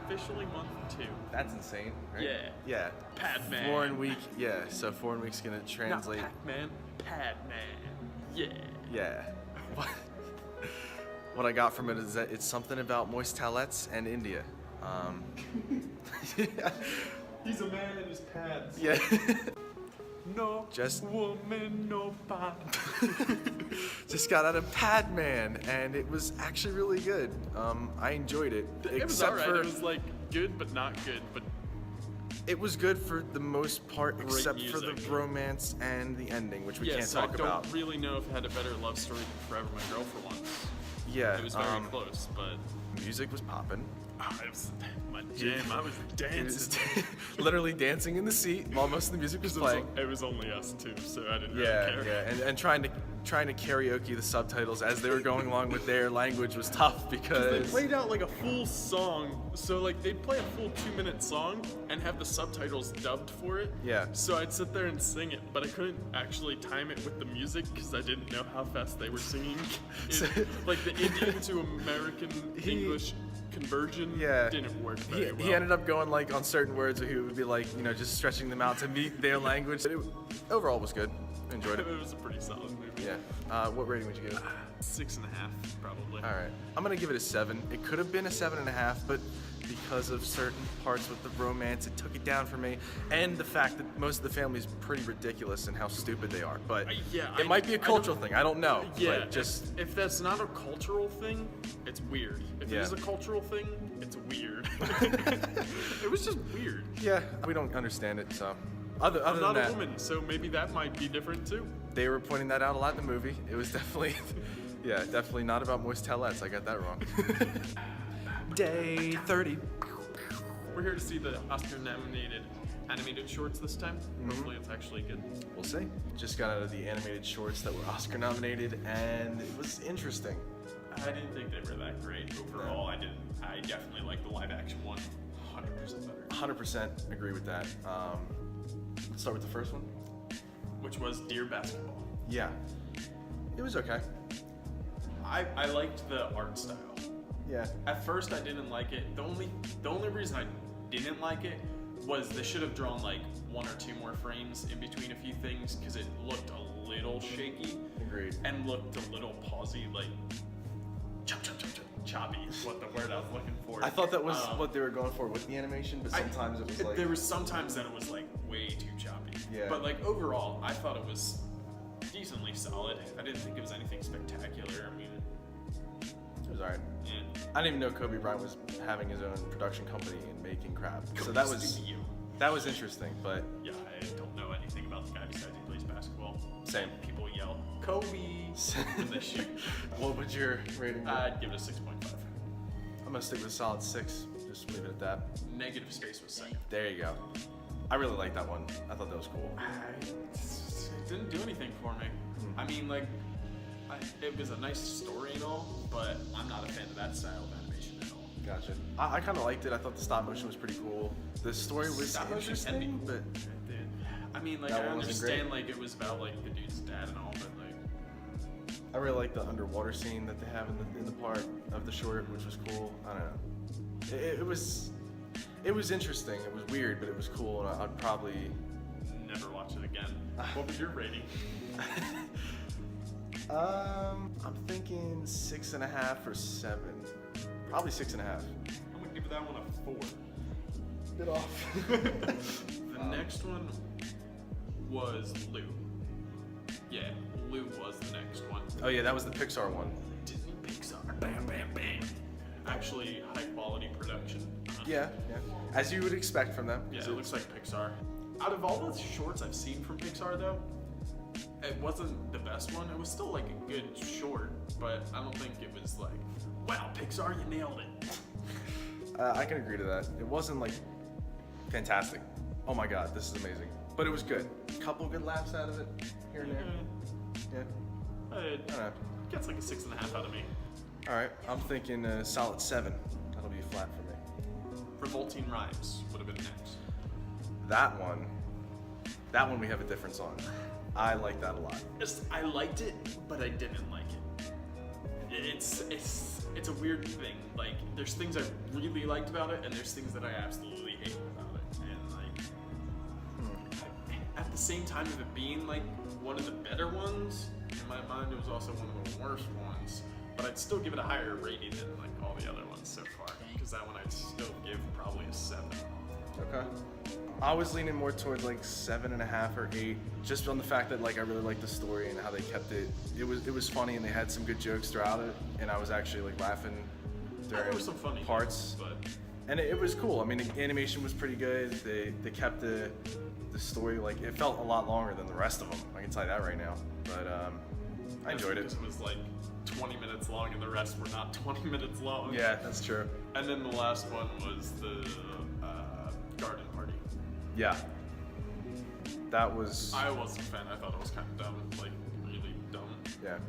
officially month 2. That's insane, right? Yeah. Yeah. Padman. Foreign week, yeah. So foreign week's gonna translate. Not Pac-Man, Padman. Yeah. Yeah. What I got from it is that it's something about moist towelettes and India. Yeah. He's a man in his pads. Yeah. No Just- woman, no pad. Just got out of Padman, and it was actually really good. I enjoyed it. It was alright. It was like good, but not good. But it was good for the most part, Great except for the music. romance and the ending, which we yeah, can't so talk I don't about. really know if it had a better love story than Forever My Girl for once. Yeah, It was very close, but music was popping. it was my jam. I was It dancing. was literally dancing in the seat while most of the music was playing. It was only us two, so I didn't Yeah, really care. yeah, and trying to karaoke the subtitles as they were going along with their language was tough They because played out like a full song, so like they'd play a full 2-minute song and have the subtitles dubbed for it. Yeah. So I'd sit there and sing it, but I couldn't actually time it with the music because I didn't know how fast they were singing. Like the Indian to American English conversion didn't work very well. he ended up going like on certain words where he would be like, you know, just stretching them out to meet their language. Overall was good. Enjoyed it. It was a pretty solid movie. Yeah. What rating would you give it? 6.5, probably. All right. I'm gonna give it a 7. It could have been a 7.5, but because of certain parts with the romance, it took it down for me. And the fact that most of the family is pretty ridiculous and how stupid they are. But it might be a cultural thing. I don't know. Yeah, But just if that's not a cultural thing, it's weird. If Yeah. it is a cultural thing, it's weird. It was just weird. yeah, we don't understand it. So other I'm than not that, a woman, so maybe that might be different too. they were pointing that out a lot in the movie. It was definitely, yeah, definitely not about moist towelettes. I got that wrong. Day 30. We're here to see the Oscar-nominated animated shorts this time. Hopefully it's actually good. We'll see. Just got out of the animated shorts that were Oscar nominated, and it was interesting. I didn't think they were that great overall. I didn't. I definitely like the live action one 100% better. 100% agree with that. Let's start with the first one. Which was Dear Basketball. Yeah, it was okay. I liked the art style. Yeah. At first I didn't like it. The only reason I didn't like it was they should have drawn like 1 or 2 more frames in between a few things because it looked a little shaky. Agreed. And looked a little pausey, like choppy is what the word I was looking for. I thought that was what they were going for with the animation, but sometimes it was like... There was sometimes that it was like way too choppy. Yeah. But like overall, I thought it was decently solid. I didn't think it was anything spectacular. I mean, It was alright. yeah. I didn't even know Kobe Bryant was having his own production company and making crap. So that was interesting, but Yeah, I don't know anything about the guy besides he plays basketball. Same. People yell Kobe when they shoot. What would your rating be? I'd give it a 6.5. I'm gonna stick with a solid 6. Just leave it at that. Negative Space was second. There you go. I really like that one. I thought that was cool. It didn't do anything for me. I mean, like, it was a nice story and all, but I'm not a fan of that style of animation at all. Gotcha. I kind of liked it. I thought the stop motion was pretty cool. The story was Stop motion can be interesting, cool. but I mean, like, That I one wasn't understand, great. like, it was about, like, the dude's dad and all, but, like, I really like the underwater scene that they have in the part of the short, which was cool. I don't know. It was interesting. It was weird, but it was cool, and I'd probably. never watch it again. What was your rating? I'm thinking 6.5 or 7. Probably 6.5. I'm gonna give that one a 4. Get off. The next one was Lou. Yeah, Lou was the next one. Oh yeah, that was the Pixar one. Disney Pixar. Bam, bam, bam. Actually, high quality production. Yeah. As you would expect from them. Yeah, it looks like Pixar. Out of all the shorts I've seen from Pixar, though, it wasn't the best one. It was still like a good short, but I don't think it was like, wow, Pixar, you nailed it. I can agree to that. It wasn't like fantastic. Oh my god, this is amazing. But it was good. Couple good laughs out of it here and there. Yeah. It gets like a 6.5 out of me. All right, I'm thinking a solid 7. That'll be flat for me. Revolting Rhymes would have been next. That one we have a difference on. I like that a lot. I liked it, but I didn't like it. it's a weird thing. Like, there's things I really liked about it, and there's things that I absolutely hate about it. And like, at the same time of it being like one of the better ones, in my mind, it was also one of the worst ones. But I'd still give it a higher rating than like all the other ones so far, because that one I'd still give probably a 7. Okay. I was leaning more towards like 7.5 or 8, just on the fact that like I really liked the story and how they kept it. It was funny and they had some good jokes throughout it, and I was actually like laughing during There were some funny parts. jokes, but and it was cool. I mean, the animation was pretty good. They kept the story, like, it felt a lot longer than the rest of them. I can tell you that right now. But I enjoyed it. Because it was like 20 minutes long, and the rest were not 20 minutes long. Yeah, that's true. And then the last one was the garden party. Yeah. That was... I wasn't a fan. I thought it was kind of dumb, like really dumb. Yeah.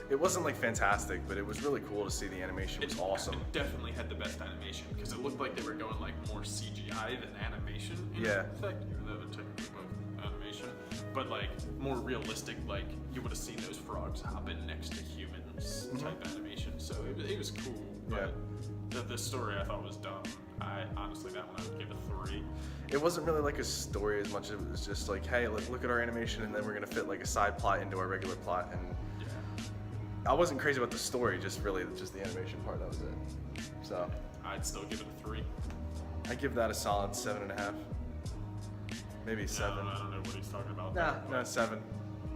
It wasn't like fantastic, but it was really cool to see. The animation was awesome. It definitely had the best animation, because it looked like they were going like more CGI than animation. In effect, even though they're technically both animation, but like more realistic. Like you would have seen those frogs hopping next to humans type animation. So it was cool. But the story I thought was dumb. Honestly, that one I would give a 3. It wasn't really like a story as much as it was just like, hey, look at our animation, and then we're gonna fit like a side plot into our regular plot. And I wasn't crazy about the story, just the animation part. That was it. So I'd still give it a 3. I give that a solid 7.5, maybe 7. I don't know what he's talking about. No, 7.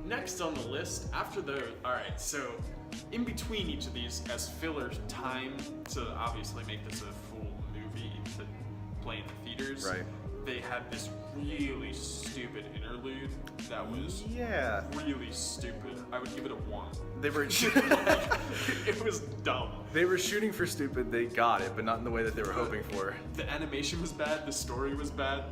Next on the list, after those, alright, so in between each of these, as filler time to obviously make this a full movie to play in the theaters, right, they had this really stupid interlude that was really stupid. I would give it a 1. They were it was dumb. They were shooting for stupid, they got it, but not in the way that they were hoping for. The animation was bad, the story was bad,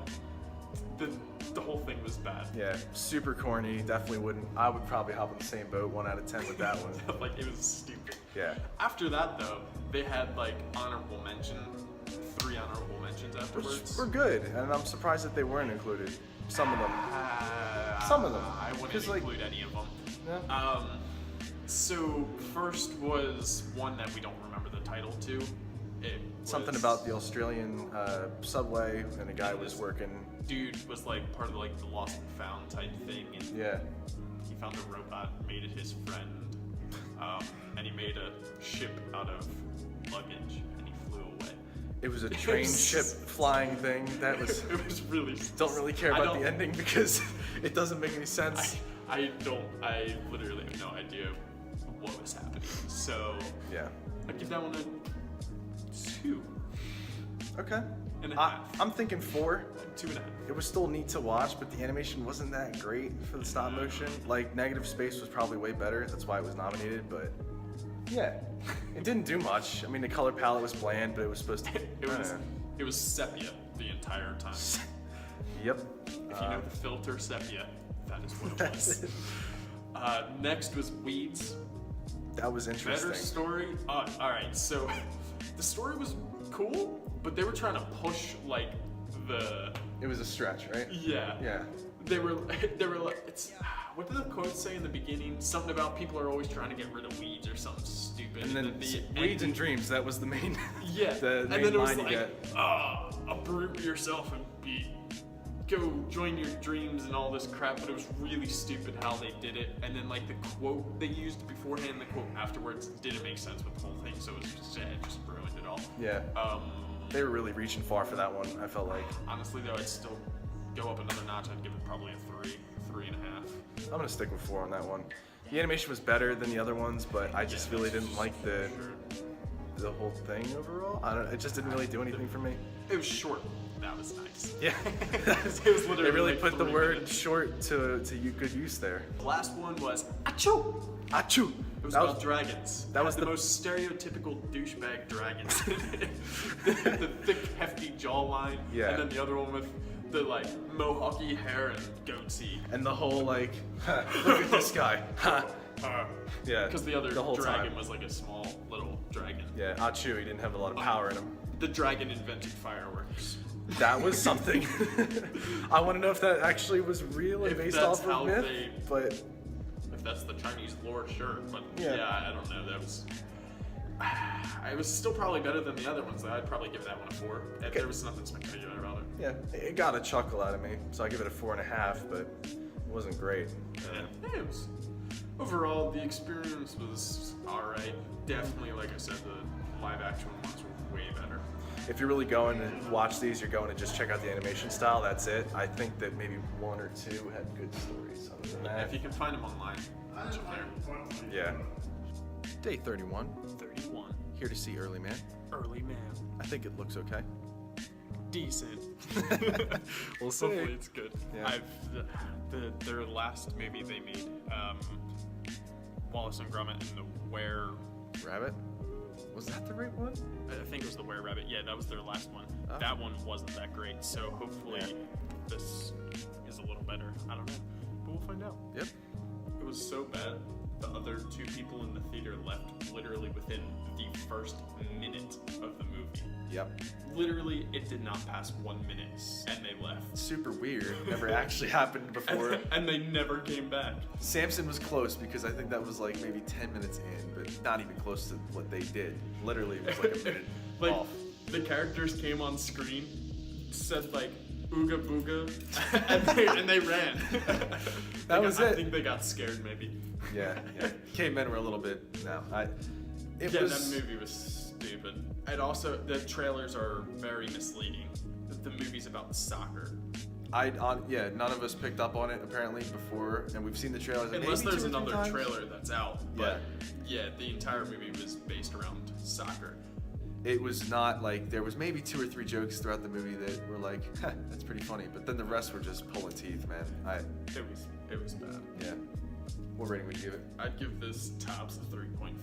the whole thing was bad. Yeah, super corny, definitely wouldn't. I would probably hop in the same boat, 1 out of 10 with that one. Like, it was stupid. Yeah. After that, though, they had like honorable mention, 3 honorable mentions afterwards. Which were good, and I'm surprised that they weren't included. Some of them. I wouldn't include any of them. Yeah. So first was one that we don't remember the title to. It Something was, about the Australian subway, and a guy was working. Dude was like part of like the lost and found type thing, and he found a robot, made it his friend, and he made a ship out of luggage, and he flew away. It was a train ship flying thing. That was. It was really. Don't really care about the ending because it doesn't make any sense. I literally have no idea what was happening. So I give that one a 2. Okay. And a half. I'm thinking 4. 2.5. It was still neat to watch, but the animation wasn't that great for the stop motion. Like, Negative Space was probably way better. That's why it was nominated, but it didn't do much. I mean, the color palette was bland, but it was supposed to. It was sepia the entire time. Yep. If you know the filter sepia, that is what it was. Next was Weeds. That was interesting. Better story. All right, so the story was cool, but they were trying to push like the. It was a stretch, right? Yeah. Yeah. They were like, it's. What did the quote say in the beginning? Something about people are always trying to get rid of weeds or something stupid. And then Weeds and Dreams. That was the main. Yeah. the main and then it was line you like, get. uproot yourself and go join your dreams and all this crap. But it was really stupid how they did it. And then like the quote they used beforehand, the quote afterwards didn't make sense with the whole thing. So it was just ruined it all. Yeah. They were really reaching far for that one. I felt like. Honestly, though, I'd still go up another notch. I'd give it probably a 3.5. I'm gonna stick with 4 on that one. The animation was better than the other ones, but I just really didn't like the whole thing overall. It just didn't really do anything for me. It was short. That was nice. Yeah. It was literally. They really like put the 3 word minutes. short to good use there. The last one was achoo. Achoo. It was about dragons. That was the most stereotypical douchebag dragons. the thick, hefty jawline. Yeah. And then the other one with the like mohawky hair and goatee. And the whole like, look at this guy. Yeah. Because the other whole dragon time was like a small little dragon. Yeah, Achoo, he didn't have a lot of power in him. The dragon invented fireworks. That was something. I want to know if that actually was real and based off of myth. But if that's the Chinese lore, sure, but I don't know. That was. It was still probably better than the other ones. I'd probably give that one a 4. Okay. There was nothing spectacular about it. Yeah, it got a chuckle out of me, so I give it a 4.5, but it wasn't great. Yeah, it was. Overall, the experience was alright. Definitely, like I said, the live action ones were way better. If you're really going to watch these, you're going to just check out the animation style, that's it. I think that maybe 1 or 2 had good stories. Other than that, if you can find them online, that's fair. Yeah. Day 31. 31. Here to see Early Man. Early Man. I think it looks okay. Decent. We'll see. Hopefully it's good. Yeah. Their last movie they made, Wallace and Gromit and the Were Rabbit? Was that the right one? I think it was the Were Rabbit. Yeah, that was their last one. Oh. That one wasn't that great, so hopefully this is a little better. I don't know, but we'll find out. Yep. It was so bad. The other 2 people in the theater left literally within the first minute of the movie. Yep. Literally, it did not pass 1 minute, and they left. Super weird. Never actually happened before. And they never came back. Samson was close because I think that was like maybe 10 minutes in, but not even close to what they did. Literally, it was like a minute off. The characters came on screen, said like, ooga booga, and they ran. That was it. I think they got scared maybe. Yeah. Cavemen were a little bit, that movie was stupid. And also, the trailers are very misleading. The movie's about soccer. None of us picked up on it apparently before, and we've seen the trailers. Unless there's another trailer that's out. But the entire movie was based around soccer. It was not like, there was maybe 2 or 3 jokes throughout the movie that were like, that's pretty funny, but then the rest were just pulling teeth, man. It was bad. Yeah. What rating would you give it? I'd give this tops a 3.5.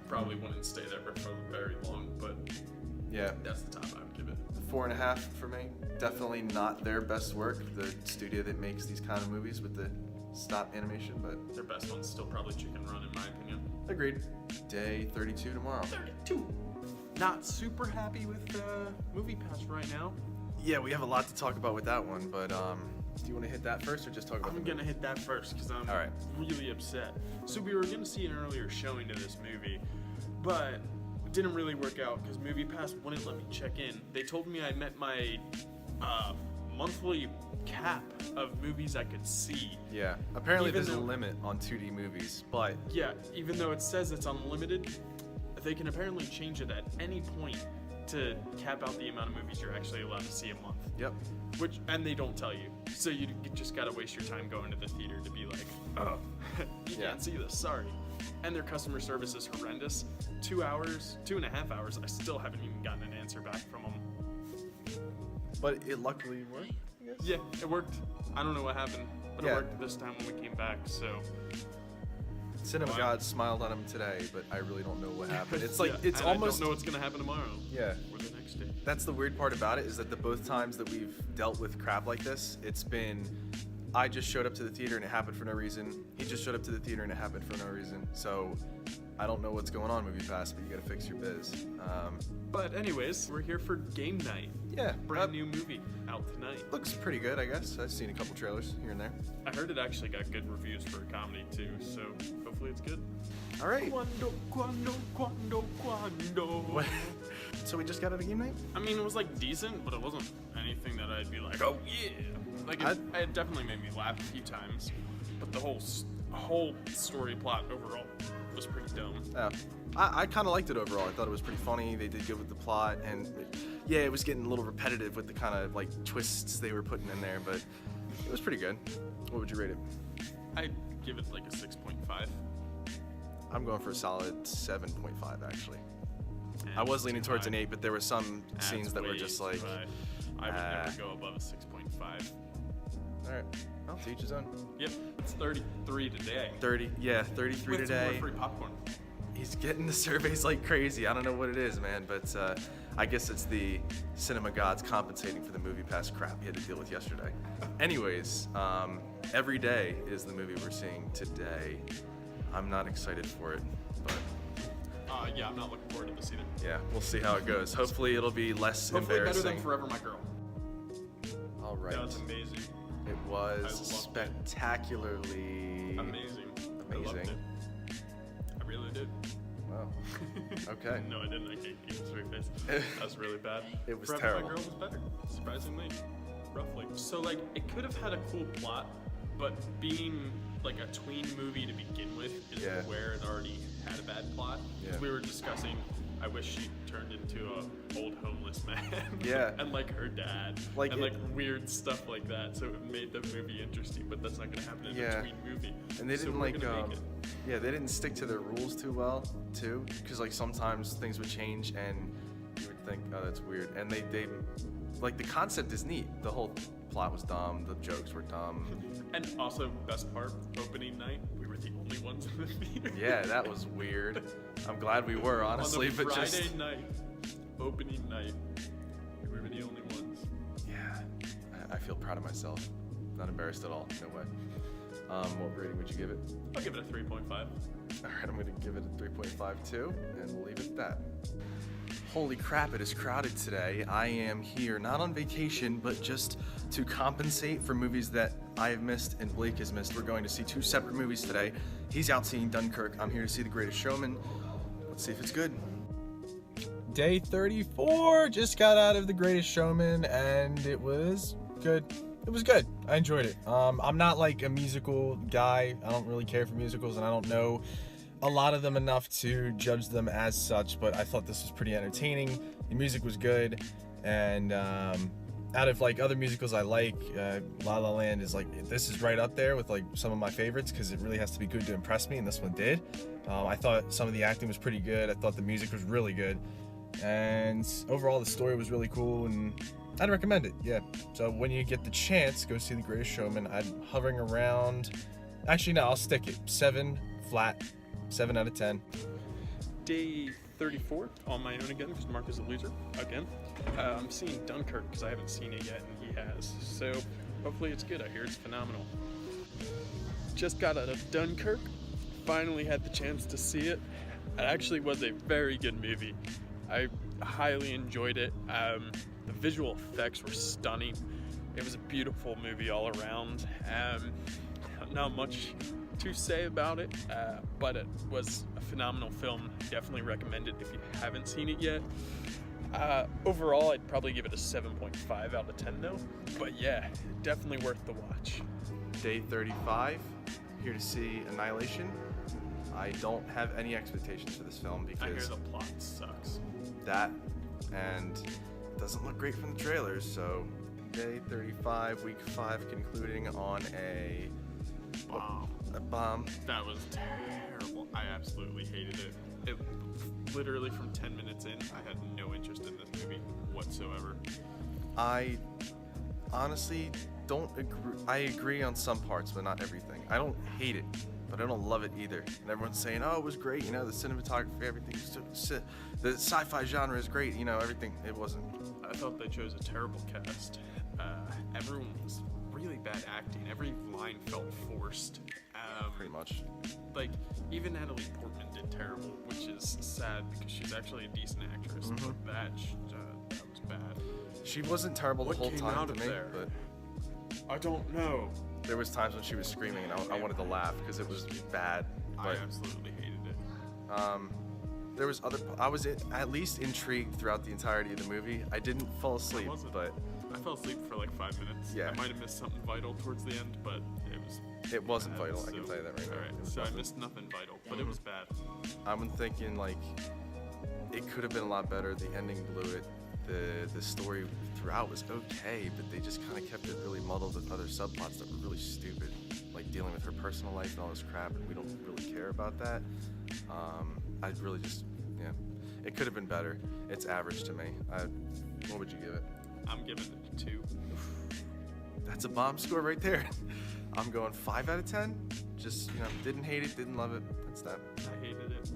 Probably wouldn't stay there for very long, but yeah, that's the top I would give it. 4.5 for me. Definitely not their best work, the studio that makes these kind of movies with the stop animation, but their best one's still probably Chicken Run in my opinion. Agreed. Day 32 tomorrow. 32. Not super happy with MoviePass right now. Yeah, we have a lot to talk about with that one, but do you want to hit that first or just talk about I'm going to hit that first because I'm really upset. So we were going to see an earlier showing to this movie, but it didn't really work out because MoviePass wouldn't let me check in. They told me I met my monthly cap of movies I could see. Yeah, apparently there's a limit on 2D movies, but... Yeah, even though it says it's unlimited, they can apparently change it at any point to cap out the amount of movies you're actually allowed to see a month. Yep. And they don't tell you. So you just gotta waste your time going to the theater to be like, oh, you can't see this, sorry. And their customer service is horrendous. 2.5 hours, I still haven't even gotten an answer back from them. But it luckily worked, I guess? Yeah, it worked. I don't know what happened, but it worked this time when we came back, so... Cinema God smiled on him today, but I really don't know what happened. It's like, it's and almost... I don't know what's gonna happen tomorrow. Yeah. Or the next day. That's the weird part about it, is that the both times that we've dealt with crap like this, it's been, I just showed up to the theater and it happened for no reason. He just showed up to the theater and it happened for no reason. So, I don't know what's going on, MoviePass, but you gotta fix your biz. But anyways, we're here for Game Night. Yeah. Brand new movie out tonight. Looks pretty good, I guess. I've seen a couple trailers here and there. I heard it actually got good reviews for a comedy too, so hopefully it's good. All right. Quando. What? So we just got out of Game Night? I mean, it was like decent, but it wasn't anything that I'd be like, oh yeah. Like it definitely made me laugh a few times, but the whole story plot overall was pretty dumb. Yeah. I kind of liked it overall. I thought it was pretty funny. They did good with the plot, and it was getting a little repetitive with the kind of like twists they were putting in there, but it was pretty good. What would you rate it? I'd give it like a 6.5. I'm going for a solid 7.5 actually. I was leaning towards an 8, but there were some scenes that were just like... I would never go above a 6.5. Alright, well, to each his own. Yep, it's 33 today. 33 with today. Some more free popcorn. He's getting the surveys like crazy. I don't know what it is, man, but I guess it's the cinema gods compensating for the MoviePass crap he had to deal with yesterday. Anyways, Every Day is the movie we're seeing today. I'm not excited for it, but... yeah, I'm not looking forward to this either. Yeah, we'll see how it goes. Hopefully it'll be less Hopefully embarrassing. better than Forever My Girl. All right. That was amazing. It was spectacularly... amazing. amazing. I loved it. I really did. Wow. Okay. No, I didn't. I can't keep a straight face. That was really bad. It was Forever terrible. My Girl was better, surprisingly, roughly. So, like, it could have had a cool plot, but being, like, a tween movie to begin with is where it already had a bad plot. Yeah. We were discussing, I wish she turned into a old homeless man. Yeah. And, like, her dad. Like and, like, weird stuff like that. So it made the movie interesting, but that's not going to happen in a tween movie. And they didn't, so like, they didn't stick to their rules too well, too. Because, like, sometimes things would change and you would think, oh, that's weird. And they like, the concept is neat. The whole plot was dumb. The jokes were dumb. And also, best part, opening night, we were the only ones in the theater. Yeah, that was weird. I'm glad we were, honestly, On the but Friday just night, opening night, we were the only ones. yeah, I feel proud of myself. Not embarrassed at all. No way. What rating would you give it? I'll give it a 3.5. All right, I'm gonna give it a 3.5 too, and we'll leave it at that. Holy crap, it is crowded today. I am here not on vacation, but just to compensate for movies that I have missed and Blake has missed. We're going to see two separate movies today. He's out seeing Dunkirk. I'm here to see The Greatest Showman. Let's see if it's good. Day 34, just got out of The Greatest Showman, and it was good. It was good. I enjoyed it. I'm not like a musical guy. I don't really care for musicals, and I don't know a lot of them enough to judge them as such, but I thought this was pretty entertaining. The music was good, and out of like other musicals I like, La La Land is like, this is right up there with like some of my favorites because it really has to be good to impress me, and this one did. I thought some of the acting was pretty good. I thought the music was really good, and overall the story was really cool, and I'd recommend it. Yeah. So when you get the chance, go see The Greatest Showman. I'm hovering around. Actually, no, I'll stick it 7 flat. 7 out of 10. Day 34 on my own again, because Mark is a loser again. I'm seeing Dunkirk because I haven't seen it yet, and he has. So hopefully it's good. I hear it's phenomenal. Just got out of Dunkirk. Finally had the chance to see it. It actually was a very good movie. I highly enjoyed it. The visual effects were stunning. It was a beautiful movie all around. Not much to say about it, but it was a phenomenal film. Definitely recommend it if you haven't seen it yet. Overall, I'd probably give it a 7.5 out of 10 though. But yeah, definitely worth the watch. Day 35, here to see Annihilation. I don't have any expectations for this film because I hear the plot sucks. That and it doesn't look great from the trailers. So day 35, week 5, concluding on a bomb. That was terrible. I absolutely hated it. Literally from 10 minutes in, I had no interest in this movie whatsoever. I honestly don't agree. I agree on some parts, but not everything. I don't hate it, but I don't love it either. And everyone's saying, oh, it was great, you know, the cinematography, everything, the sci-fi genre is great, you know, everything. It wasn't. I thought they chose a terrible cast. Everyone was really bad acting. Every line felt forced. Pretty much. Like, even Natalie Portman did terrible, which is sad because she's actually a decent actress. Mm-hmm. But that was bad. She wasn't terrible the whole time to me, but I don't know. there was times when she was screaming and I wanted to laugh because it was bad. I But absolutely hated it. there was I was at least intrigued throughout the entirety of the movie. I didn't fall asleep, but I fell asleep for like 5 minutes. Yeah. I might have missed something vital towards the end, but it wasn't bad, vital. I can tell you that right now. Alright, It was so I nothing. missed nothing vital, but it was bad. I'm thinking like it could have been a lot better. The ending blew it. The story throughout was okay, but they just kind of kept it really muddled with other subplots that were really stupid, like dealing with her personal life and all this crap, and we don't really care about that. I really just, yeah, it could have been better. It's average to me. What would you give it? I'm giving it a 2. That's a bomb score right there. I'm going 5 out of 10. Just, you know, didn't hate it, didn't love it. That's that. I hated it.